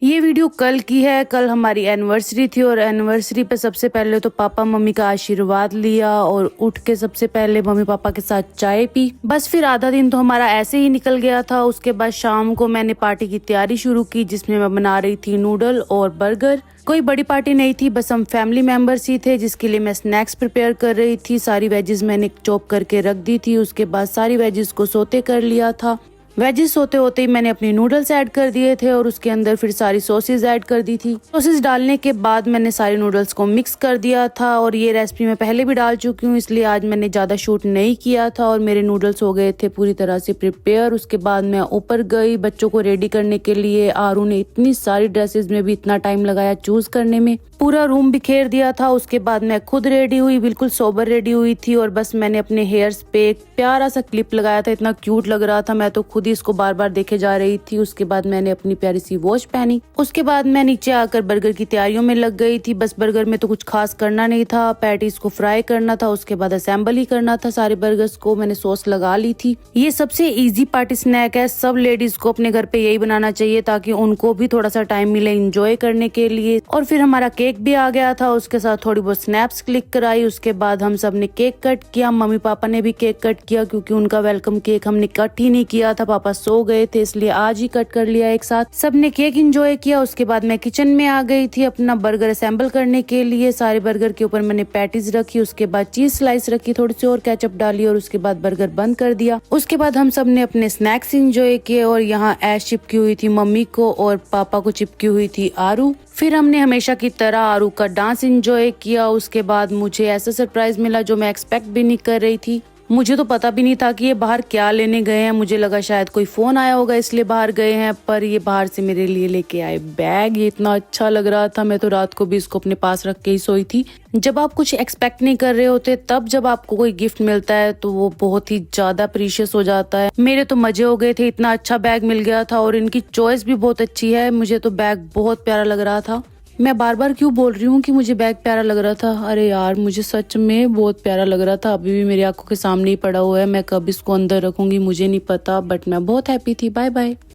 ये वीडियो कल की है। कल हमारी एनिवर्सरी थी और एनिवर्सरी पे सबसे पहले तो पापा मम्मी का आशीर्वाद लिया और उठ के सबसे पहले मम्मी पापा के साथ चाय पी। बस फिर आधा दिन तो हमारा ऐसे ही निकल गया था। उसके बाद शाम को मैंने पार्टी की तैयारी शुरू की, जिसमें मैं बना रही थी नूडल और बर्गर। कोई बड़ी पार्टी नहीं थी, बस हम फैमिली मेंबर्स ही थे, जिसके लिए मैं स्नैक्स प्रिपेयर कर रही थी। सारी वेजेस मैंने चॉप करके रख दी थी। उसके बाद सारी वेजेस को सोते कर लिया था। वेजिस होते होते ही मैंने अपने नूडल्स ऐड कर दिए थे और उसके अंदर फिर सारी सॉसेज ऐड कर दी थी। सॉसेज डालने के बाद मैंने सारे नूडल्स को मिक्स कर दिया था और ये रेसिपी मैं पहले भी डाल चुकी हूँ, इसलिए आज मैंने ज़्यादा शूट नहीं किया था। और मेरे नूडल्स हो गए थे पूरी तरह से प्रिपेयर। उसके बाद मैं ऊपर गई बच्चों को रेडी करने के लिए। आरू ने इतनी सारी ड्रेसेस में भी इतना टाइम लगाया चूज करने में, पूरा रूम बिखेर दिया था। उसके बाद मैं खुद रेडी हुई, बिल्कुल सोबर रेडी हुई थी और बस मैंने अपने हेयर्स पे एक प्यारा सा क्लिप लगाया था। इतना क्यूट लग रहा था, मैं तो खुद ही इसको बार बार देखे जा रही थी। उसके बाद मैंने अपनी प्यारी सी वॉच पहनी। उसके बाद मैं नीचे आकर बर्गर की तैयारियों में लग गई थी। बस बर्गर में तो कुछ खास करना नहीं था, पैटीज को फ्राई करना था, उसके बाद असेंबल ही करना था। सारे बर्गर्स को मैंने सॉस लगा ली थी। ये सबसे इजी पार्टी स्नैक है, सब लेडीज को अपने घर पे यही बनाना चाहिए ताकि उनको भी थोड़ा सा टाइम मिले एंजॉय करने के लिए। और फिर हमारा केक भी आ गया था, उसके साथ थोड़ी बहुत स्नैप्स क्लिक कराई। उसके बाद हम सब ने केक कट किया, मम्मी पापा ने भी केक कट किया क्योंकि उनका वेलकम केक हमने कट ही नहीं किया था, पापा सो गए थे, इसलिए आज ही कट कर लिया एक साथ। सबने केक एंजॉय किया। उसके बाद मैं किचन में आ गई थी अपना बर्गर असेंबल करने के लिए। सारे बर्गर के ऊपर मैंने पैटीज रखी, उसके बाद चीज स्लाइस रखी, थोड़ी सी और केचप डाली और उसके बाद बर्गर बंद कर दिया। उसके बाद हम सब ने अपने स्नैक्स एंजॉय किए और यहाँ ऐश चिपकी हुई थी मम्मी को और पापा को चिपकी हुई थी आरू। फिर हमने हमेशा की तरह आरू का डांस एंजॉय किया। उसके बाद मुझे ऐसा सरप्राइज मिला जो मैं एक्सपेक्ट भी नहीं कर रही थी। मुझे तो पता भी नहीं था कि ये बाहर क्या लेने गए हैं। मुझे लगा शायद कोई फोन आया होगा इसलिए बाहर गए हैं, पर ये बाहर से मेरे लिए लेके आए बैग। ये इतना अच्छा लग रहा था, मैं तो रात को भी इसको अपने पास रख के ही सोई थी। जब आप कुछ एक्सपेक्ट नहीं कर रहे होते तब जब आपको कोई गिफ्ट मिलता है तो वो बहुत ही ज्यादा प्रीशियस हो जाता है। मेरे तो मजे हो गए थे, इतना अच्छा बैग मिल गया था और इनकी चॉइस भी बहुत अच्छी है। मुझे तो बैग बहुत प्यारा लग रहा था। मैं बार बार क्यों बोल रही हूँ कि मुझे बैग प्यारा लग रहा था। अरे यार, मुझे सच में बहुत प्यारा लग रहा था। अभी भी मेरी आंखों के सामने ही पड़ा हुआ है। मैं कब इसको अंदर रखूंगी मुझे नहीं पता, बट मैं बहुत हैप्पी थी। Bye bye.